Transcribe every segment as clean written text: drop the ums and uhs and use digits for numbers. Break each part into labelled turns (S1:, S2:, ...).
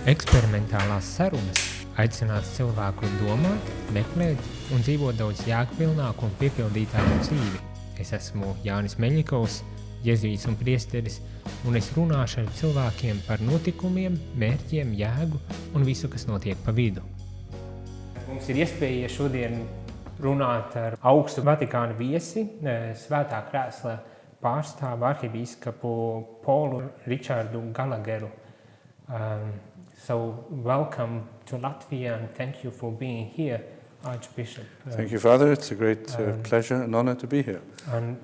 S1: Eksperimentālās sarunas aicināts cilvēku domāt, meklēt un dzīvot daudz jēgpilnāku un piepildītāku dzīvi. Es esmu Jānis Meļņikovs, jezuīts un priesteris, un es runāšu ar cilvēkiem par notikumiem, mērķiem, jēgu un visu, kas notiek pa vidu. Mums ir iespēja šodien runāt ar augstu Vatikāna viesi, svētā krēsla pārstāvu arhibīskapu Polu Ričardu Galageru. So welcome to Latvia and thank you for being here, Archbishop.
S2: Thank you, Father. It's a great pleasure and honor to be here.
S1: And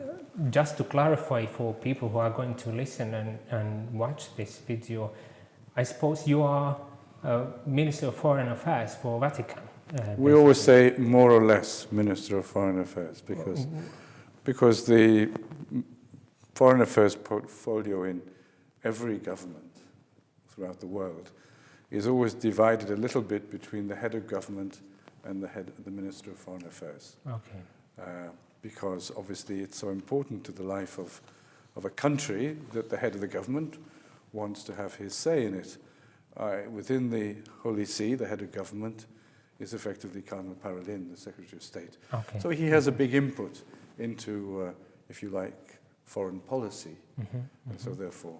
S1: just to clarify for people who are going to listen and watch this video, I suppose you are Minister of Foreign Affairs for Vatican.
S2: We always say more or less Minister of Foreign Affairs because the foreign affairs portfolio in every government throughout the world is always divided a little bit between the head of government and the Minister of Foreign Affairs.
S1: Okay.
S2: Because obviously it's so important to the life of a country that the head of the government wants to have his say in it. Within the Holy See, the head of government is effectively Cardinal Parolin, the Secretary of State.
S1: Okay.
S2: So he has a big input into, if you like, foreign policy. And so therefore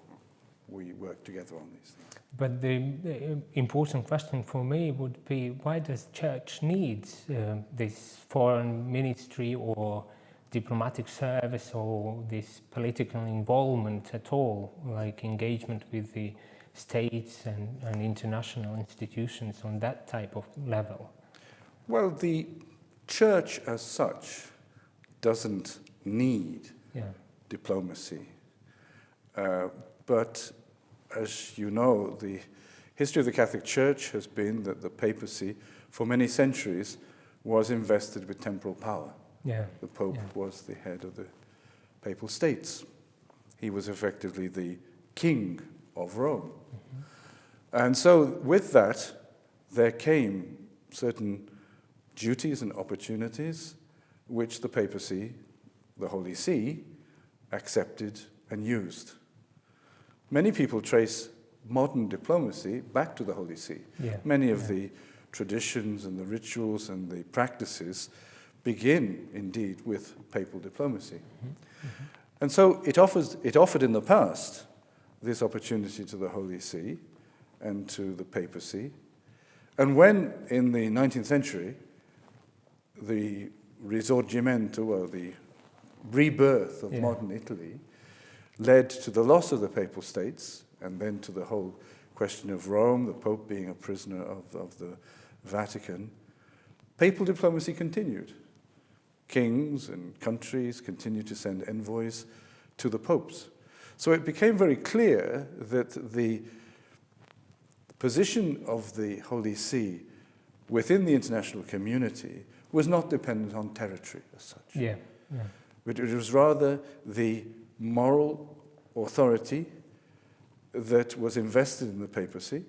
S2: we work together on these things.
S1: But the important question for me would be, why does Church need this foreign ministry or diplomatic service or this political involvement at all, like engagement with the states and international institutions on that type of level?
S2: Well, the Church as such doesn't need diplomacy. But as you know, the history of the Catholic Church has been that the papacy, for many centuries, was invested with temporal power. The Pope was the head of the Papal States. He was effectively the king of Rome. And so with that, there came certain duties and opportunities which the papacy, the Holy See, accepted and used. Many people trace modern diplomacy back to the Holy See. Many of the traditions and the rituals and the practices begin, indeed, with papal diplomacy. And so it offered in the past this opportunity to the Holy See and to the papacy. And when, in the 19th century, the risorgimento, or the rebirth of modern Italy, led to the loss of the Papal States and then to the whole question of Rome, the Pope being a prisoner of the Vatican, papal diplomacy continued. Kings and countries continued to send envoys to the popes. So it became very clear that the position of the Holy See within the international community was not dependent on territory as such. But it was rather the moral authority that was invested in the papacy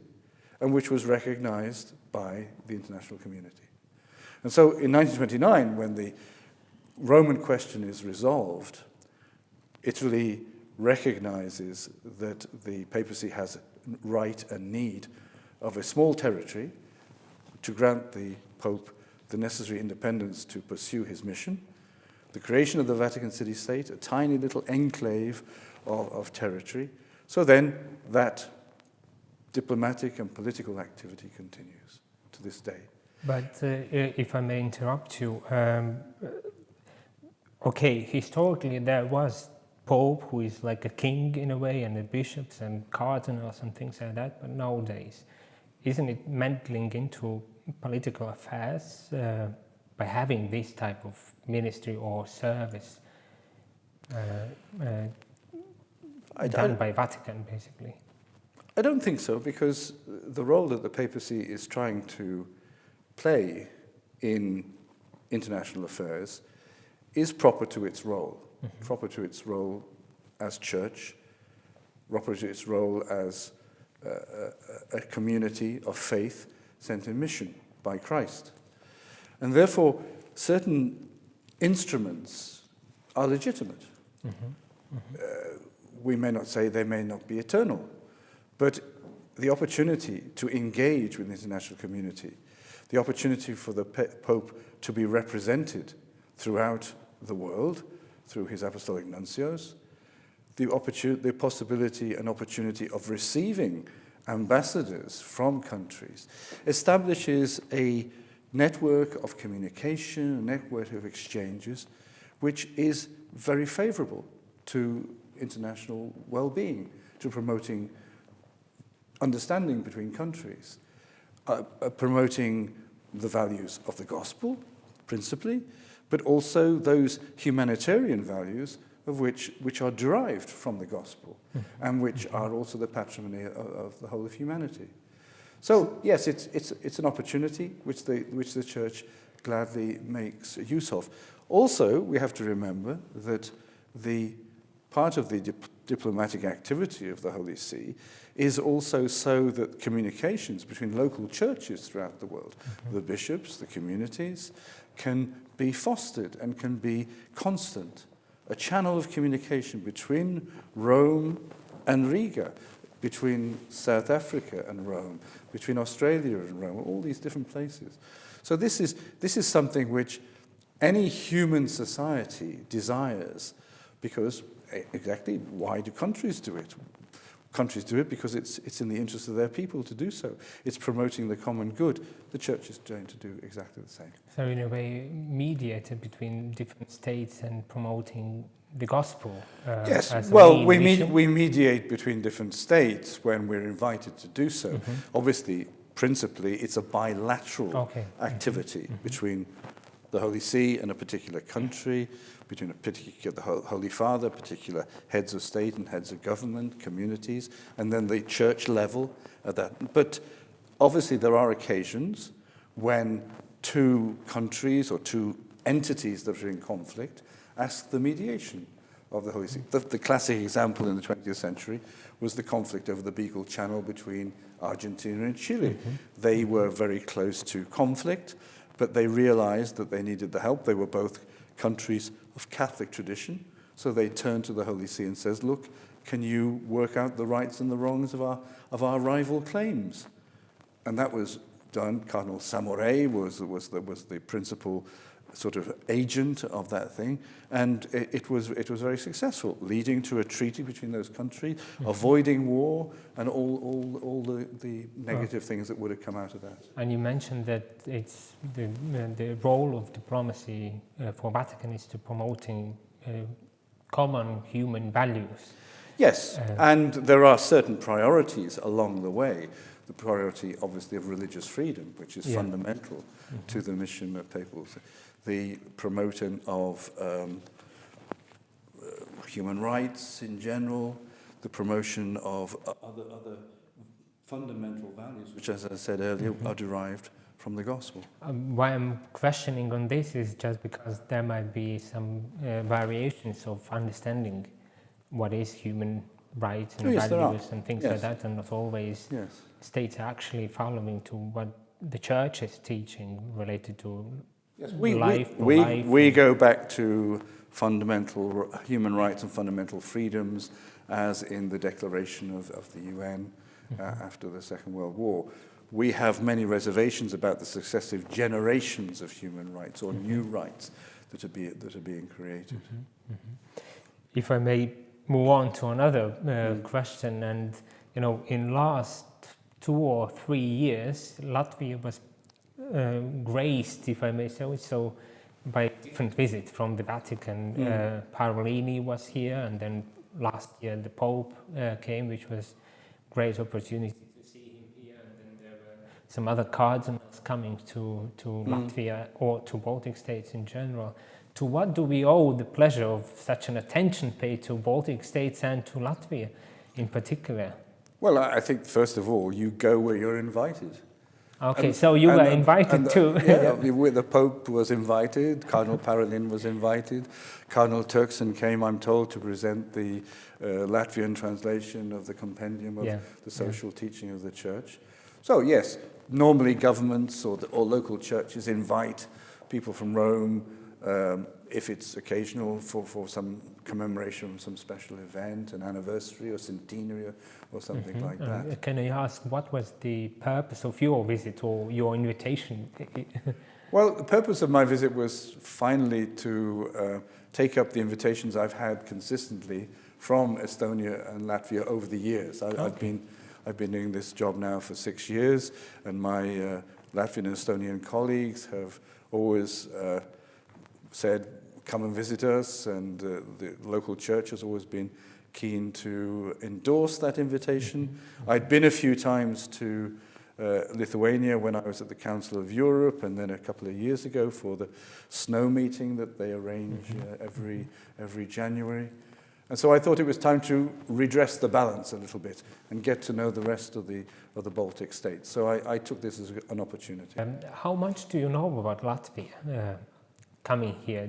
S2: and which was recognized by the international community. And so in 1929, when the Roman question is resolved, Italy recognizes that the papacy has right and need of a small territory to grant the Pope the necessary independence to pursue his mission. The creation of the Vatican city-state, a tiny little enclave of territory. So then that diplomatic and political activity continues to this day.
S1: But if I may interrupt you, historically there was Pope who is like a king in a way, and the bishops and cardinals and things like that, but nowadays, isn't it meddling into political affairs by having this type of ministry or service done by Vatican, basically?
S2: I don't think so, because the role that the papacy is trying to play in international affairs is proper to its role, proper to its role as church, proper to its role as a community of faith sent in mission by Christ. And therefore, certain instruments are legitimate. We may not say they may not be eternal, but the opportunity to engage with the international community, the opportunity for the Pope to be represented throughout the world through his apostolic nuncios, the possibility and opportunity of receiving ambassadors from countries, establishes a network of communication, a network of exchanges, which is very favorable to international well-being, to promoting understanding between countries, promoting the values of the gospel, principally, but also those humanitarian values of which are derived from the gospel, and which are also the patrimony of the whole of humanity. So yes, it's an opportunity which the Church gladly makes use of. Also, we have to remember that the part of the diplomatic activity of the Holy See is also so that communications between local churches throughout the world, the bishops, the communities, can be fostered and can be constant. A channel of communication between Rome and Riga, between South Africa and Rome, between Australia and Rome, all these different places. So this is something which any human society desires, because exactly why do countries do it? Countries do it because it's in the interest of their people to do so. It's promoting the common good. The Church is going to do exactly the same.
S1: So in a way, mediated between different states and promoting the gospel.
S2: Yes, well, we mediate between different states when we're invited to do so. Obviously, principally, it's a bilateral activity between the Holy See and a particular country, between the Holy Father, particular heads of state and heads of government, communities, and then the church level at that. But obviously there are occasions when two countries or two entities that are in conflict ask the mediation of the Holy See. The classic example in the 20th century was the conflict over the Beagle Channel between Argentina and Chile. They were very close to conflict, but they realized that they needed the help. They were both countries of Catholic tradition, so they turned to the Holy See and says, look, can you work out the rights and the wrongs of our rival claims? And that was done. Cardinal Samoret was the principal sort of agent of that thing, and it was very successful, leading to a treaty between those countries, avoiding war, and all the negative things that would have come out of that.
S1: And you mentioned that it's the role of diplomacy for Vatican is to promoting common human values.
S2: Yes, and there are certain priorities along the way. The priority, obviously, of religious freedom, which is fundamental to the mission of papals. The promoting of human rights in general, the promotion of other fundamental values, which, as I said earlier, are derived from the gospel.
S1: Why I'm questioning on this is just because there might be some variations of understanding what is human rights and values and things like that, and not always states are actually following to what the Church is teaching related to life.
S2: We go back to fundamental human rights and fundamental freedoms as in the declaration of the UN after the Second World War. We have many reservations about the successive generations of human rights or new rights that are being created.
S1: If I may move on to another question, and in last 2 or 3 years, Latvia was graced, if I may say so, by different visits from the Vatican. Parolini was here, and then last year the Pope came, which was great opportunity to see him here, and then there were some other cardinals coming to Latvia or to Baltic states in general. To what do we owe the pleasure of such an attention paid to Baltic states and to Latvia in particular?
S2: Well, I think, first of all, you go where you're invited.
S1: Okay, so you were invited too.
S2: The Pope was invited, Cardinal Parolin was invited, Cardinal Turkson came, I'm told, to present the Latvian translation of the compendium of the social teaching of the Church. So yes, normally governments or local churches invite people from Rome, if it's occasional for some commemoration of some special event, an anniversary or centenary or something like that.
S1: Can I ask, what was the purpose of your visit or your invitation?
S2: Well, the purpose of my visit was finally to take up the invitations I've had consistently from Estonia and Latvia over the years. I've been doing this job now for 6 years, and my Latvian and Estonian colleagues have always said, come and visit us, and the local church has always been keen to endorse that invitation. I'd been a few times to Lithuania when I was at the Council of Europe, and then a couple of years ago for the snow meeting that they arrange every January. And so I thought it was time to redress the balance a little bit and get to know the rest of the Baltic states. So I took this as an opportunity.
S1: How much do you know about Latvia coming here?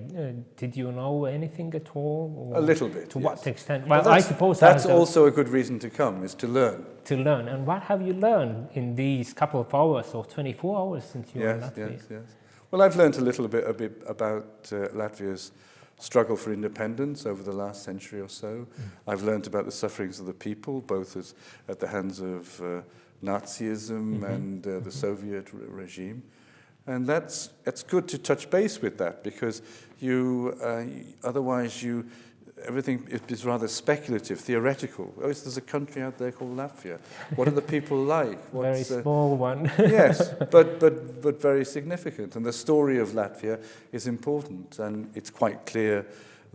S1: Did you know anything at all?
S2: A little bit.
S1: To
S2: yes.
S1: what extent? Well,
S2: I
S1: suppose
S2: that's also a good reason to come, is to learn.
S1: To learn. And what have you learned in these couple of hours or 24 hours since you were in Latvia?
S2: Yes. Well, I've learned a bit about Latvia's struggle for independence over the last century or so. I've learned about the sufferings of the people, both at the hands of Nazism and the Soviet regime. And it's good to touch base with that, because otherwise everything is rather speculative, theoretical. There's a country out there called Latvia. What are the people like?
S1: Very small one.
S2: Yes, but very significant. And the story of Latvia is important, and it's quite clear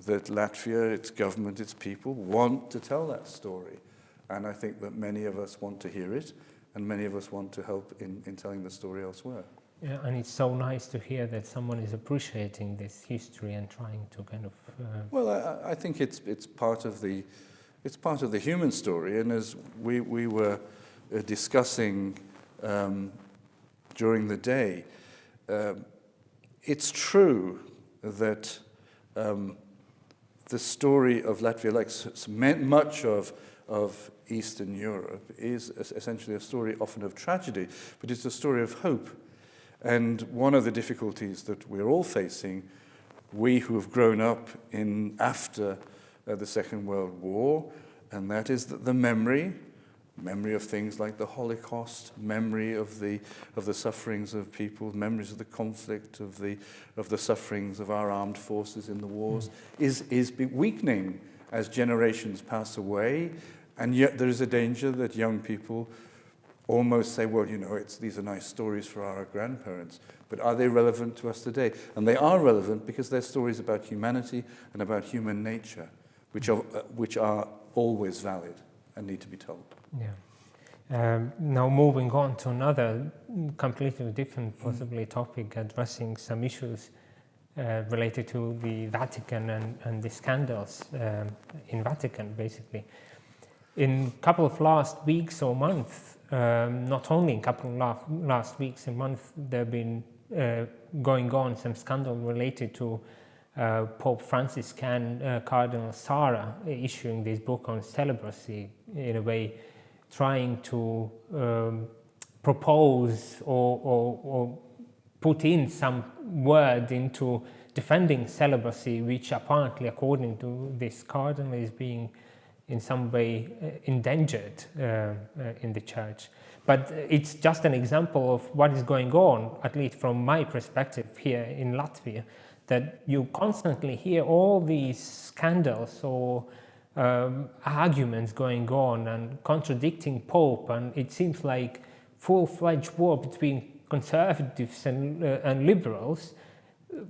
S2: that Latvia, its government, its people, want to tell that story. And I think that many of us want to hear it, and many of us want to help in telling the story elsewhere.
S1: Yeah, and it's so nice to hear that someone is appreciating this history and trying to kind of.
S2: Well, I think it's part of the human story, and as we were discussing during the day, it's true that the story of Latvia, like much of Eastern Europe, is essentially a story often of tragedy, but it's a story of hope. And one of the difficulties that we're all facing, we who have grown up after the Second World War, and that is that the memory of things like the Holocaust, memory of the sufferings of people, memories of the conflict, of the sufferings of our armed forces in the wars, is weakening as generations pass away, and yet there is a danger that young people almost say, well, these are nice stories for our grandparents, but are they relevant to us today? And they are relevant because they're stories about humanity and about human nature, which are always valid and need to be told.
S1: Yeah. Now moving on to another completely different, possibly topic, addressing some issues related to the Vatican and the scandals in Vatican, basically. In a couple of last weeks or months, not only in a couple of last weeks and months, there have been going on some scandal related to Pope Francis and Cardinal Sarah issuing this book on celibacy, in a way trying to propose or put in some word into defending celibacy, which apparently, according to this cardinal, is being in some way endangered in the church. But it's just an example of what is going on, at least from my perspective here in Latvia, that you constantly hear all these scandals or arguments going on and contradicting Pope, and it seems like full-fledged war between conservatives and liberals.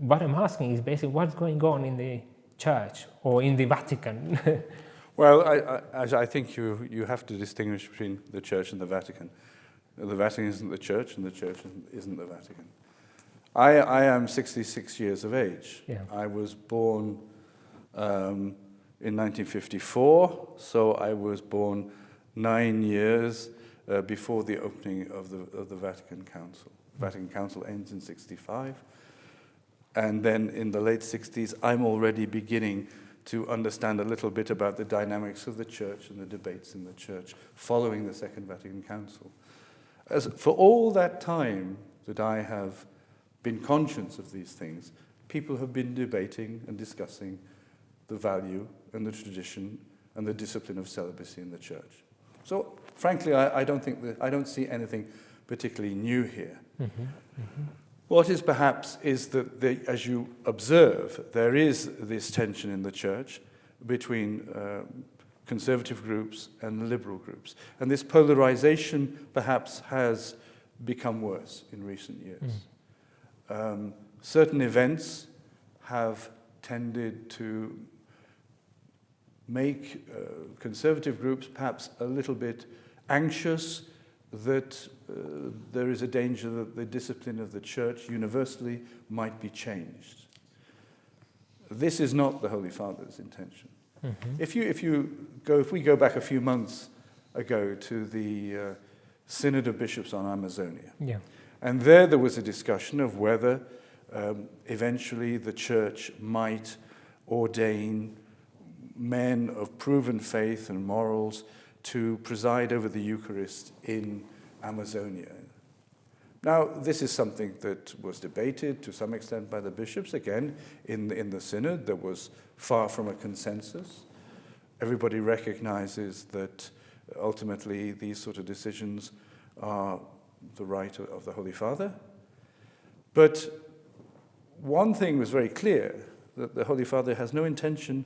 S1: What I'm asking is basically what's going on in the church or in the Vatican.
S2: Well, I think you have to distinguish between the Church and the Vatican. The Vatican isn't the Church, and the Church isn't the Vatican. I am 66 years of age.
S1: Yeah.
S2: I was born in 1954, so I was born 9 years before the opening of the Vatican Council. The Vatican Council ends in 65, and then in the late 60s, I'm already beginning to understand a little bit about the dynamics of the church and the debates in the church following the Second Vatican Council. For all that time that I have been conscious of these things, people have been debating and discussing the value and the tradition and the discipline of celibacy in the church. So, frankly, I don't see anything particularly new here. Mm-hmm. Mm-hmm. What is perhaps is that, as you observe, there is this tension in the church between conservative groups and liberal groups. And this polarization perhaps has become worse in recent years. Certain events have tended to make conservative groups perhaps a little bit anxious that there is a danger that the discipline of the church universally might be changed. This is not the Holy Father's intention. Mm-hmm. If we go back a few months ago to the Synod of Bishops on Amazonia, and there was a discussion of whether eventually the church might ordain men of proven faith and morals to preside over the Eucharist in Amazonia. Now, this is something that was debated to some extent by the bishops. Again, in the Synod, there was far from a consensus. Everybody recognizes that ultimately these sort of decisions are the right of the Holy Father. But one thing was very clear, that the Holy Father has no intention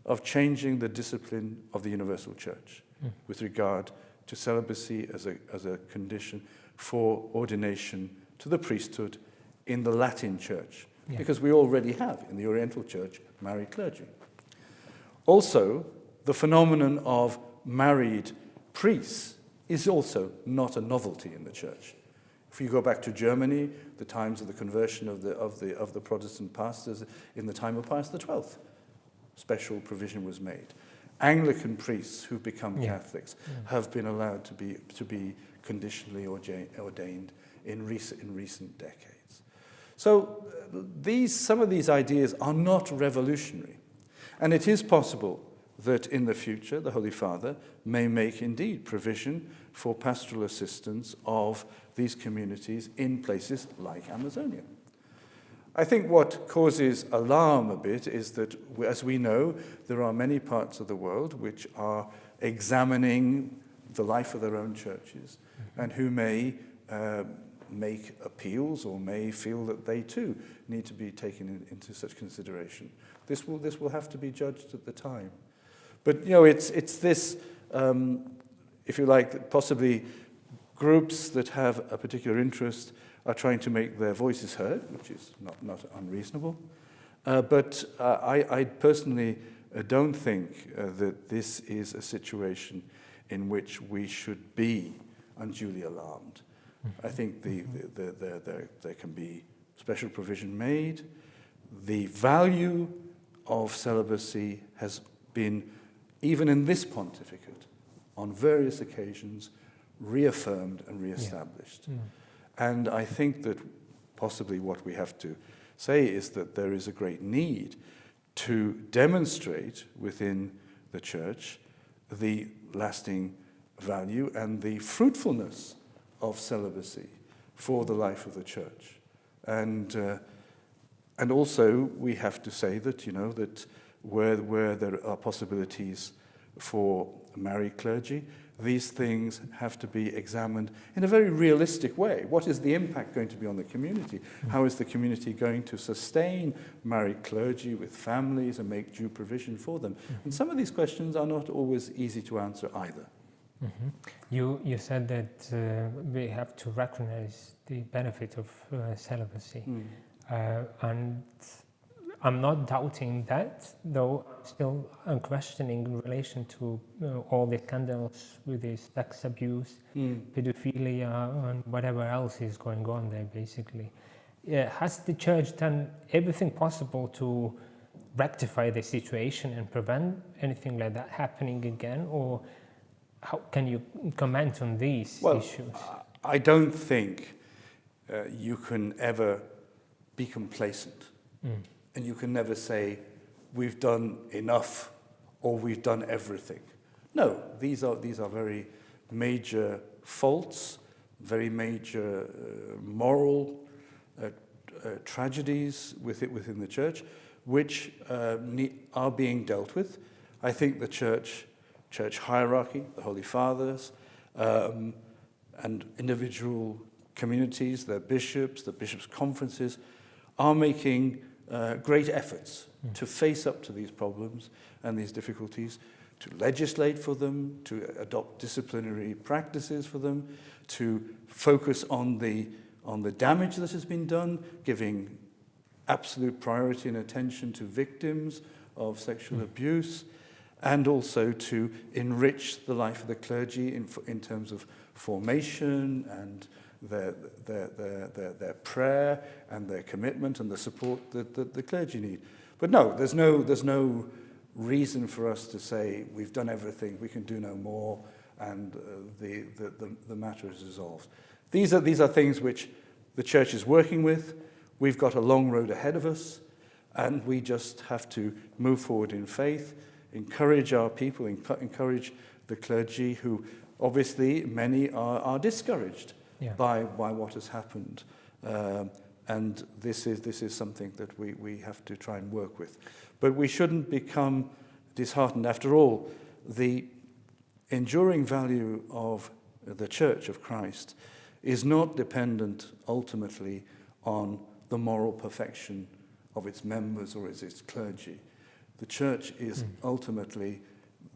S2: of changing the discipline of the universal church with regard to celibacy as a condition for ordination to the priesthood in the Latin church, because we already have in the Oriental church married clergy. Also, the phenomenon of married priests is also not a novelty in the church. If you go back to Germany, the times of the conversion of the Protestant pastors in the time of Pius XII, special provision was made. Anglican priests who've become Catholics have been allowed to be conditionally ordained in recent decades. So some of these ideas are not revolutionary, and it is possible that in the future the Holy Father may make indeed provision for pastoral assistance of these communities in places like Amazonia. I think what causes alarm a bit is that, as we know, there are many parts of the world which are examining the life of their own churches and who may make appeals or may feel that they too need to be taken into such consideration. This will have to be judged at the time. But, it's this, if you like, possibly groups that have a particular interest are trying to make their voices heard, which is not unreasonable. But I personally don't think that this is a situation in which we should be unduly alarmed. I think there can be special provision made. The value of celibacy has been, even in this pontificate, on various occasions, reaffirmed and reestablished. Yeah. And I think that possibly what we have to say is that there is a great need to demonstrate within the church the lasting value and the fruitfulness of celibacy for the life of the church. And also we have to say that, that where there are possibilities for married clergy, these things have to be examined in a very realistic way. What is the impact going to be on the community? How is the community going to sustain married clergy with families and make due provision for them? And some of these questions are not always easy to answer either.
S1: Mm-hmm. You said that we have to recognize the benefit of celibacy. And I'm not doubting that, though still I'm questioning in relation to all the scandals with the sex abuse, pedophilia, and whatever else is going on there, basically. Has the church done everything possible to rectify the situation and prevent anything like that happening again? Or how can you comment on these issues?
S2: I don't think you can ever be complacent. And you can never say, we've done enough or we've done everything. No, these are very major faults, very major moral tragedies within the church, which are being dealt with. I think the church hierarchy, the Holy Fathers, and individual communities, the bishops conferences, are making great efforts to face up to these problems and these difficulties, to legislate for them, to adopt disciplinary practices for them, to focus on the damage that has been done, giving absolute priority and attention to victims of sexual abuse, and also to enrich the life of the clergy in terms of formation and their prayer and their commitment and the support that the clergy need. But no, there's no reason for us to say we've done everything, we can do no more, and the matter is resolved. These are things which the church is working with. We've got a long road ahead of us, and we just have to move forward in faith, encourage our people, encourage the clergy, who obviously many are discouraged by what has happened. And this is something that we have to try and work with. But we shouldn't become disheartened. After all, the enduring value of the Church of Christ is not dependent ultimately on the moral perfection of its members or its clergy. The Church is ultimately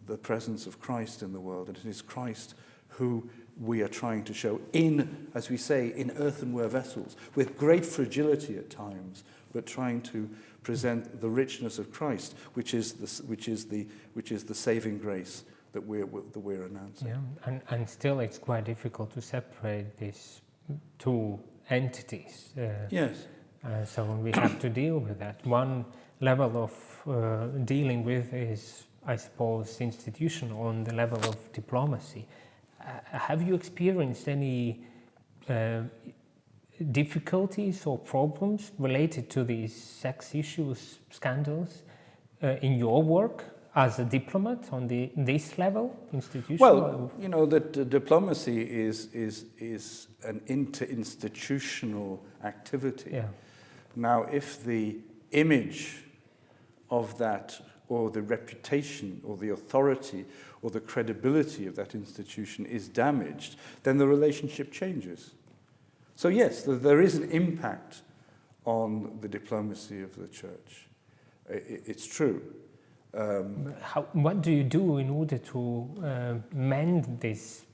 S2: the presence of Christ in the world, and it is Christ who we are trying to show in, as we say, in earthenware vessels, with great fragility at times, but trying to present the richness of Christ, which is the saving grace that we're announcing.
S1: Yeah, and still it's quite difficult to separate these two entities.
S2: Yes.
S1: So we have to deal with that. One level of dealing with is, I suppose, institutional on the level of diplomacy. Have you experienced any difficulties or problems related to these sex issues, scandals, in your work as a diplomat on this level, institutional?
S2: Well, that diplomacy is an interinstitutional activity.
S1: Yeah.
S2: Now, if the image of that, or the reputation, or the authority, or the credibility of that institution is damaged, then the relationship changes. So yes, there is an impact on the diplomacy of the church. It's true.
S1: What do you do in order to mend this?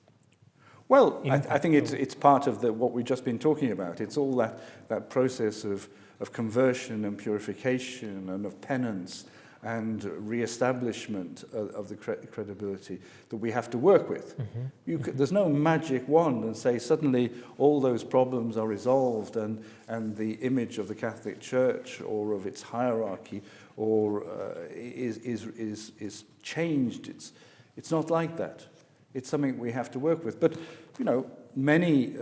S2: Well, I think it's part of what we've just been talking about. It's all that process of conversion and purification and of penance and re-establishment of the credibility that we have to work with. Mm-hmm. There's no magic wand and say suddenly all those problems are resolved and the image of the Catholic Church or of its hierarchy or is changed. It's not like that. It's something we have to work with. But many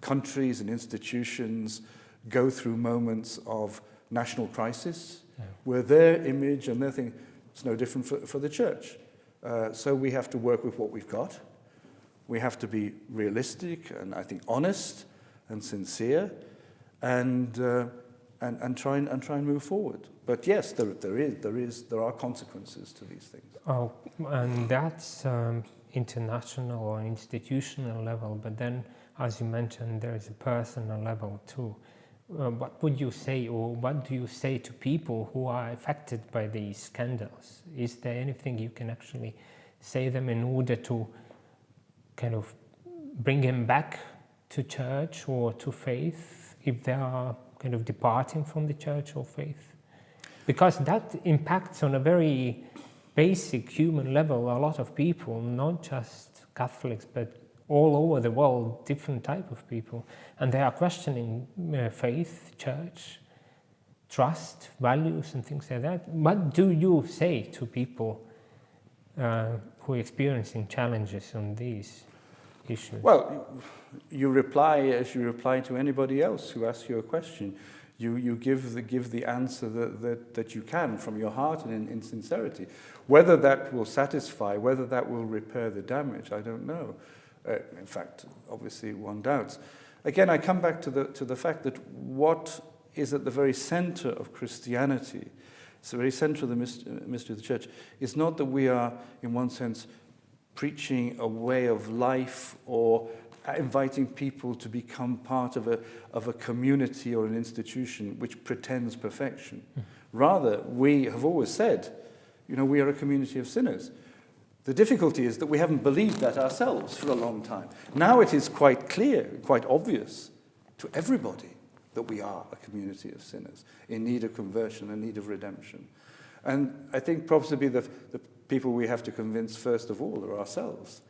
S2: countries and institutions go through moments of national crisis, where their image and their thing is no different for the church. So we have to work with what we've got. We have to be realistic and I think honest and sincere, and try and move forward. But yes, there are consequences to these things.
S1: Oh, and that's international or institutional level. But then, as you mentioned, there is a personal level too. What would you say, or what do you say to people who are affected by these scandals? Is there anything you can actually say them in order to kind of bring them back to church or to faith if they are kind of departing from the church or faith? Because that impacts on a very basic human level a lot of people, not just Catholics, but all over the world, different type of people, and they are questioning faith, church, trust, values, and things like that. What do you say to people who are experiencing challenges on these issues?
S2: Well, you reply as you reply to anybody else who asks you a question. You give the answer that you can from your heart and in sincerity. Whether that will satisfy, whether that will repair the damage, I don't know. In fact, obviously one doubts. again, I come back to the fact that what is at the very center of Christianity, it's the very center of the mystery of the church, is not that we are, in one sense, preaching a way of life or inviting people to become part of a community or an institution which pretends perfection. Rather, we have always said, we are a community of sinners. The difficulty is that we haven't believed that ourselves for a long time. Now it is quite clear, quite obvious to everybody that we are a community of sinners in need of conversion, in need of redemption. And I think possibly the people we have to convince first of all are ourselves,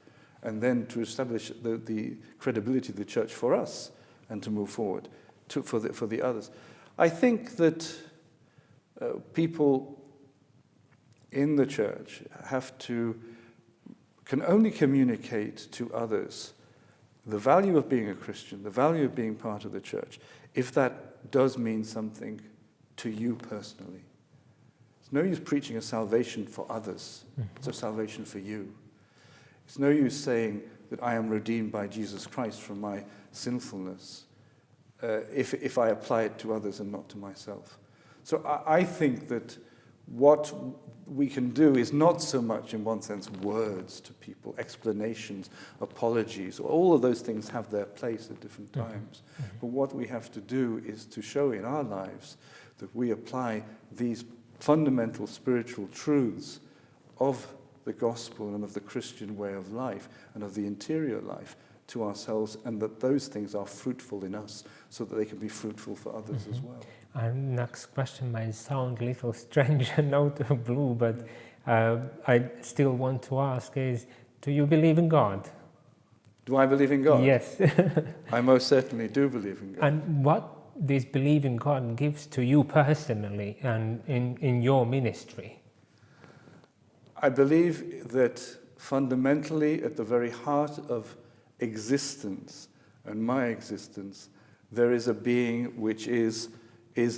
S2: and then to establish the credibility of the church for us and to move forward for the others. I think that people in the church can only communicate to others the value of being a Christian, the value of being part of the church, if that does mean something to you personally. It's no use preaching a salvation for others. It's a salvation for you. It's no use saying that I am redeemed by Jesus Christ from my sinfulness if I apply it to others and not to myself. So I think that what we can do is not so much, in one sense, words to people, explanations, apologies. All of those things have their place at different times. But what we have to do is to show in our lives that we apply these fundamental spiritual truths of the gospel and of the Christian way of life and of the interior life to ourselves, and that those things are fruitful in us so that they can be fruitful for others as well.
S1: Our next question might sound a little strange and out of the blue, but I still want to ask is, do you believe in God?
S2: Do I believe in God?
S1: Yes.
S2: I most certainly do believe in God.
S1: And what this belief in God gives to you personally and in your ministry?
S2: I believe that fundamentally at the very heart of existence and my existence, there is a being which is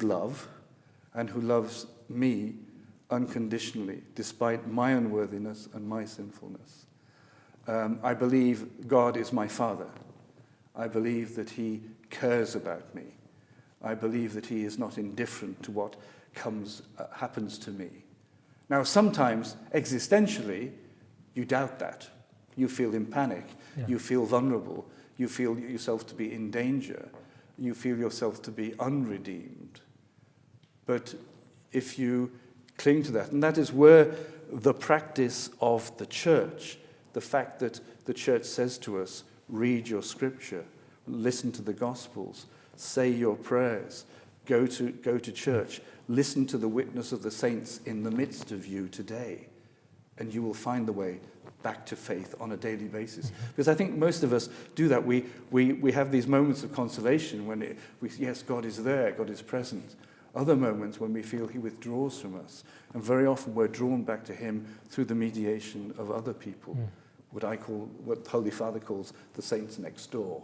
S2: love and who loves me unconditionally despite my unworthiness and my sinfulness. I believe God is my Father. I believe that he cares about me. I believe that he is not indifferent to what happens to me. Now, sometimes, existentially, you doubt that. You feel in panic. Yeah. You feel vulnerable. You feel yourself to be in danger. You feel yourself to be unredeemed. But if you cling to that, and that is where the practice of the church, the fact that the church says to us, read your scripture, listen to the Gospels, say your prayers, go to church, listen to the witness of the saints in the midst of you today, and you will find the way back to faith on a daily basis. Because I think most of us do that. We have these moments of consolation when yes, God is there, God is present. Other moments when we feel he withdraws from us. And very often we're drawn back to him through the mediation of other people. What the Holy Father calls the saints next door.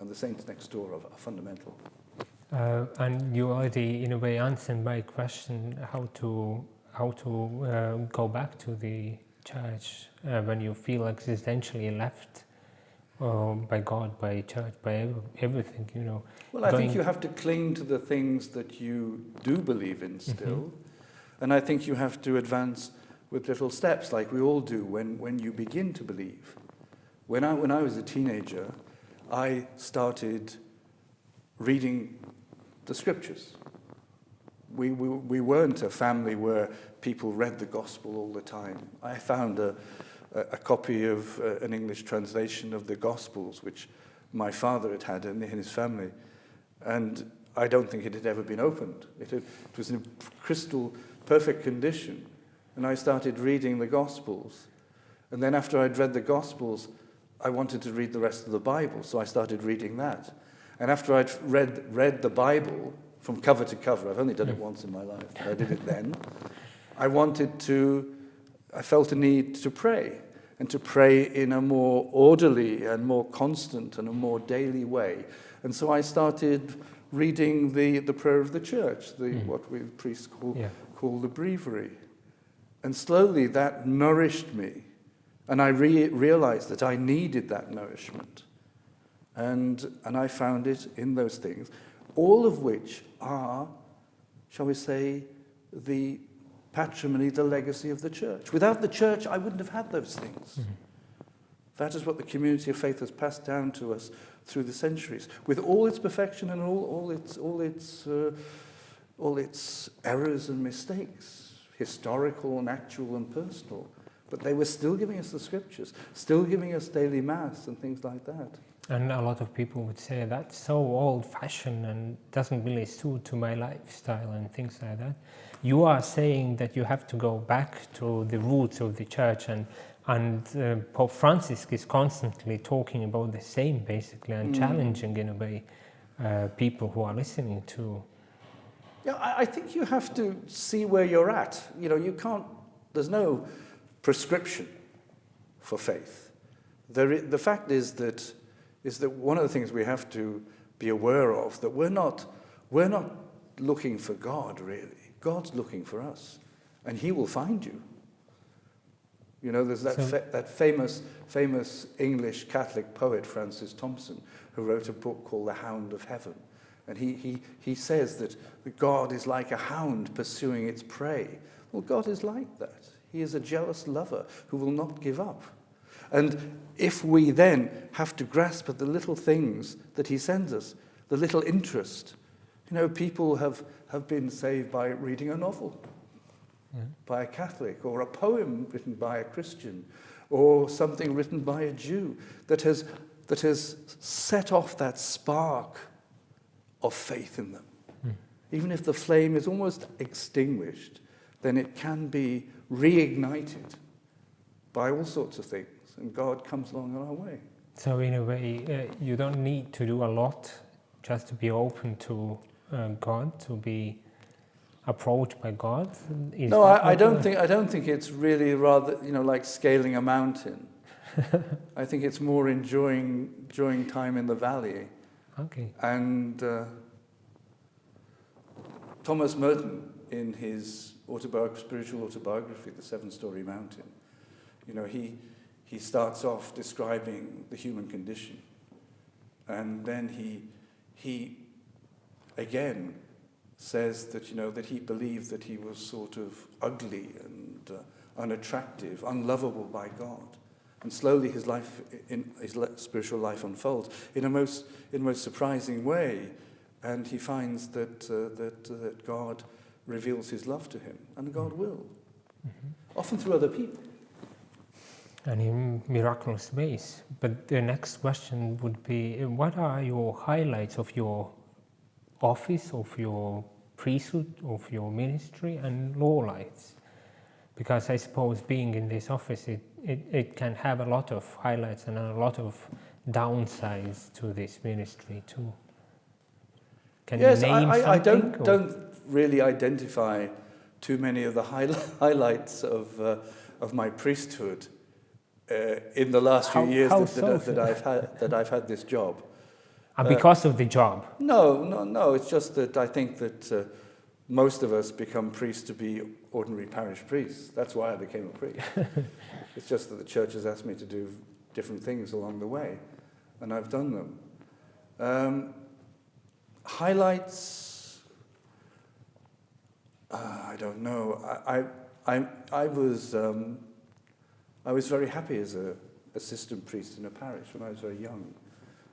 S2: And the saints next door are fundamental.
S1: And you already, in a way, answered my question how to go back to the church when you feel existentially left by God, by church, by everything,
S2: Well, I think you have to cling to the things that you do believe in still. And I think you have to advance with little steps like we all do when you begin to believe. When I was a teenager, I started reading the scriptures. We weren't a family where people read the gospel all the time. I found a copy of an English translation of the Gospels, which my father had in his family, and I don't think it had ever been opened. It was in crystal perfect condition, and I started reading the Gospels. And then after I'd read the Gospels, I wanted to read the rest of the Bible, so I started reading that. And after I'd read the Bible from cover to cover, I've only done it once in my life, but I did it then, I felt a need to pray, and to pray in a more orderly and more constant and a more daily way. And so I started reading the prayer of the church, what we priests call the breviary. And slowly that nourished me, and I realized that I needed that nourishment. And I found it in those things, all of which are, shall we say, the patrimony, the legacy of the church. Without the church, I wouldn't have had those things. Mm-hmm. That is what the community of faith has passed down to us through the centuries, with all its perfection and all its errors and mistakes, historical and actual and personal. But they were still giving us the scriptures, still giving us daily mass and things like that.
S1: And a lot of people would say that's so old-fashioned and doesn't really suit to my lifestyle and things like that. You are saying that you have to go back to the roots of the church, and Pope Francis is constantly talking about the same, basically, and challenging, in a way, people who are listening to.
S2: Yeah, I think you have to see where you're at. You know, you can't. There's no prescription for faith. The fact is that one of the things we have to be aware of, that we're not looking for God, really. God's looking for us, and He will find you. You know, there's that famous English Catholic poet, Francis Thompson, who wrote a book called The Hound of Heaven. And he says that God is like a hound pursuing its prey. Well, God is like that. He is a jealous lover who will not give up. And if we then have to grasp at the little things that He sends us, the little interest, you know, people have been saved by reading a novel. Yeah. By a Catholic, or a poem written by a Christian, or something written by a Jew that has set off that spark of faith in them. Mm. Even if the flame is almost extinguished, then it can be reignited by all sorts of things, and God comes along on our way.
S1: So in a way, you don't need to do a lot just to be open to God, to be approached by God?
S2: No, I don't think it's really rather, you know, like scaling a mountain. I think it's more enjoying time in the valley.
S1: Okay.
S2: And Thomas Merton, in his spiritual autobiography, The Seven-Story Mountain, you know, he starts off describing the human condition, and then he again says that, you know, that he believed that he was sort of ugly and unattractive, unlovable by God. And slowly his spiritual life unfolds in a most surprising way, and he finds that God reveals His love to him, and God will, often through other people.
S1: And in miraculous ways. But the next question would be, what are your highlights of your office, of your priesthood, of your ministry and law lights? Because I suppose being in this office, it can have a lot of highlights and a lot of downsides to this ministry too. Can you name something?
S2: I don't really identify too many of the highlights of my priesthood in the last few years that I've had this job.
S1: Because of the job?
S2: No. It's just that I think that most of us become priests to be ordinary parish priests. That's why I became a priest. It's just that the church has asked me to do different things along the way, and I've done them. Highlights? I don't know. I was very happy as an assistant priest in a parish when I was very young.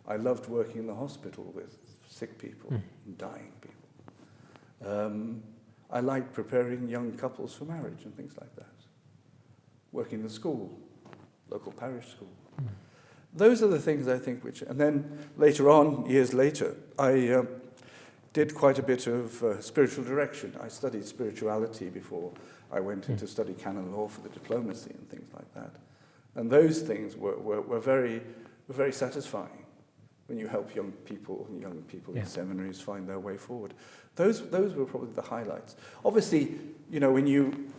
S2: I loved working in the hospital with sick people and dying people. I liked preparing young couples for marriage and things like that. Working in the school, local parish school. Those are the things I think which... And then later on, years later, I did quite a bit of spiritual direction. I studied spirituality before I went in to study canon law for the diplomacy and things like that. And those things were very satisfying when you help young people in seminaries find their way forward. Those were probably the highlights. Obviously, you know, when you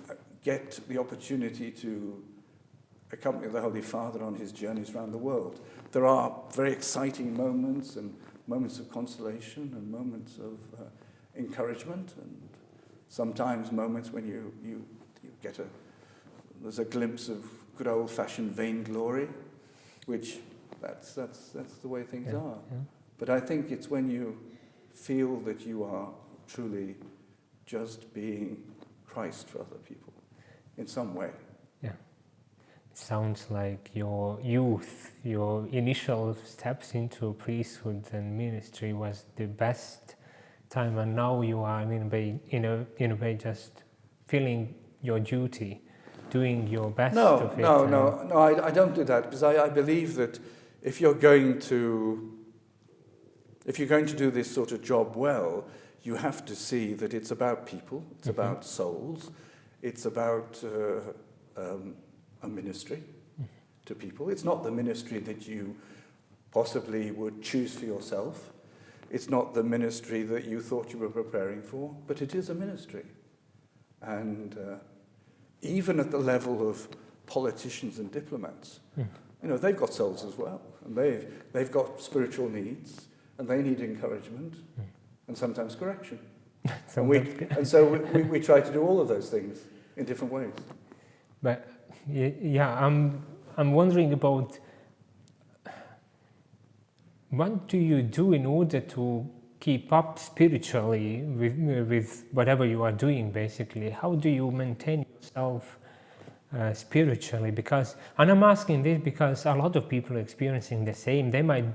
S2: get the opportunity to accompany the Holy Father on his journeys around the world, there are very exciting moments and moments of consolation and moments of encouragement, and sometimes moments when you there's a glimpse of good old-fashioned vainglory, which That's the way things are. Yeah. But I think it's when you feel that you are truly just being Christ for other people in some way.
S1: Yeah. It sounds like your youth, your initial steps into priesthood and ministry was the best time, and now you are in a way just feeling your duty, doing your best of it.
S2: No, I don't do that, because I believe that if you're going to do this sort of job well, you have to see that it's about people, it's about souls, it's about a ministry to people. It's not the ministry that you possibly would choose for yourself. It's not the ministry that you thought you were preparing for, but it is a ministry. And even at the level of politicians and diplomats, they've got souls as well, and they've got spiritual needs, and they need encouragement, and sometimes correction. So we try to do all of those things in different ways.
S1: But I'm wondering about, what do you do in order to keep up spiritually with whatever you are doing, basically? How do you maintain yourself spiritually? And I'm asking this because a lot of people are experiencing the same. They might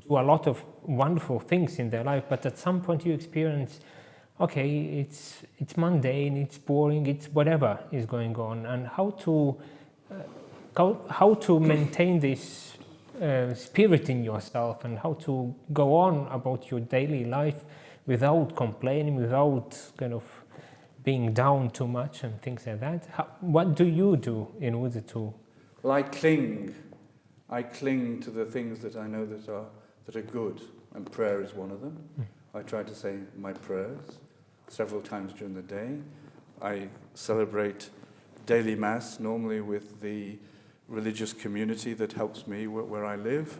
S1: do a lot of wonderful things in their life, but at some point you experience, okay, it's mundane, it's boring, it's whatever is going on. And how to maintain this spirit in yourself, and how to go on about your daily life without complaining, without kind of being down too much and things like that. What do you do in order to?
S2: Well, I cling to the things that I know that are good, and prayer is one of them. I try to say my prayers several times during the day. I celebrate daily mass, normally with the religious community that helps me where I live.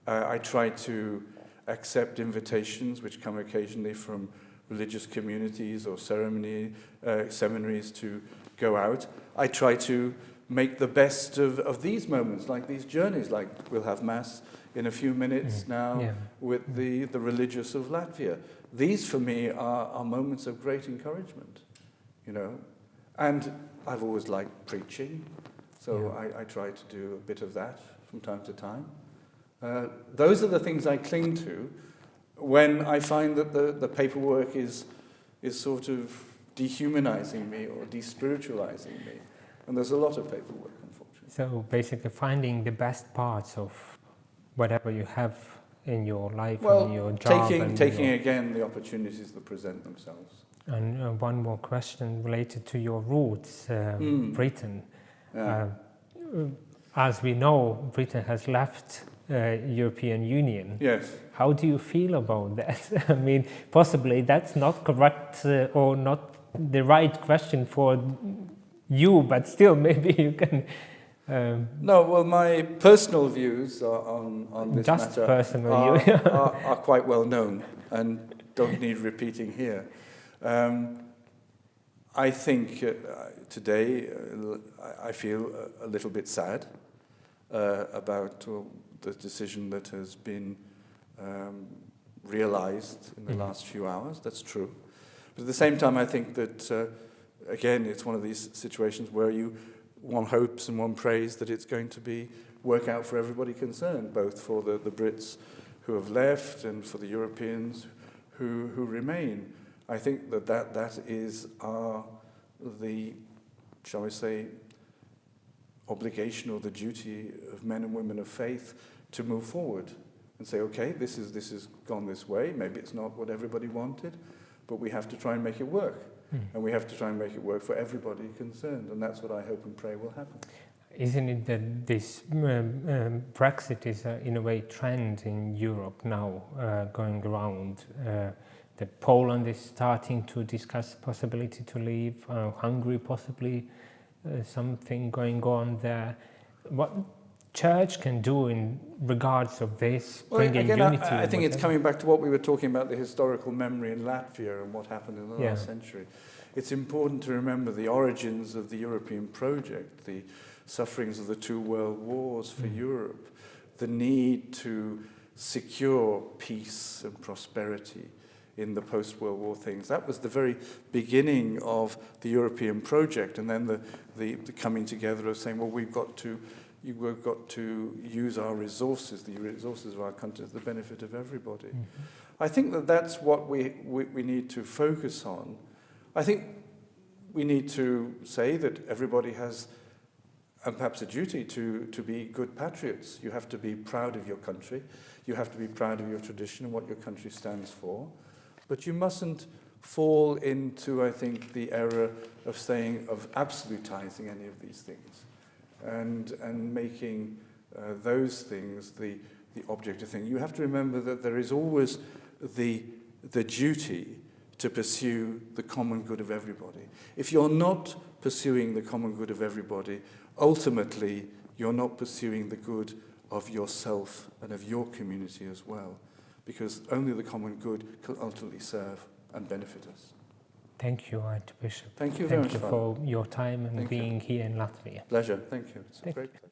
S2: I try to accept invitations which come occasionally from religious communities or seminaries to go out. I try to make the best of these moments, like these journeys, like we'll have Mass in a few minutes now with the religious of Latvia. These for me are moments of great encouragement, and I've always liked preaching. So I try to do a bit of that from time to time. Those are the things I cling to when I find that the paperwork is sort of dehumanizing me or despiritualizing me. And there's a lot of paperwork, unfortunately.
S1: So basically finding the best parts of whatever you have in your life, and your job.
S2: Taking again the opportunities that present themselves.
S1: And one more question related to your roots, Britain.
S2: Yeah.
S1: As we know, Britain has left European Union.
S2: Yes.
S1: How do you feel about that? I mean, possibly that's not correct or not the right question for you, but still maybe you can...
S2: No, well, my personal views on this
S1: just
S2: matter
S1: personal
S2: are quite well known and don't need repeating here. I think today I feel a little bit sad about the decision that has been realized in the last few hours. That's true. But at the same time, I think that, again, it's one of these situations where one hopes and one prays that it's going to work out for everybody concerned, both for the Brits who have left and for the Europeans who remain. I think that is the, shall we say, obligation or the duty of men and women of faith to move forward and say, okay, this has gone this way. Maybe it's not what everybody wanted, but we have to try and make it work. And we have to try and make it work for everybody concerned. And that's what I hope and pray will happen.
S1: Isn't it that this Brexit is, in a way, trend in Europe now, going around? That Poland is starting to discuss possibility to leave, Hungary possibly something going on there. What Church can do in regards of this, bringing unity?
S2: I think it's coming back to what we were talking about, the historical memory in Latvia and what happened in the last century. It's important to remember the origins of the European project, the sufferings of the two world wars for Europe, the need to secure peace and prosperity in the post-World War things. That was the very beginning of the European project, and then the coming together of saying, well, we've got to use our resources, the resources of our country, to the benefit of everybody. Mm-hmm. I think that's what we need to focus on. I think we need to say that everybody has perhaps a duty to be good patriots. You have to be proud of your country. You have to be proud of your tradition and what your country stands for. But you mustn't fall into, I think, the error of absolutizing any of these things and making those things the objective thing. You have to remember that there is always the duty to pursue the common good of everybody. If you're not pursuing the common good of everybody, ultimately you're not pursuing the good of yourself and of your community as well, because only the common good can ultimately serve and benefit us.
S1: Thank you, Archbishop.
S2: Thank you very much
S1: for your time and being here in Latvia.
S2: Pleasure. Thank you. It's a great pleasure.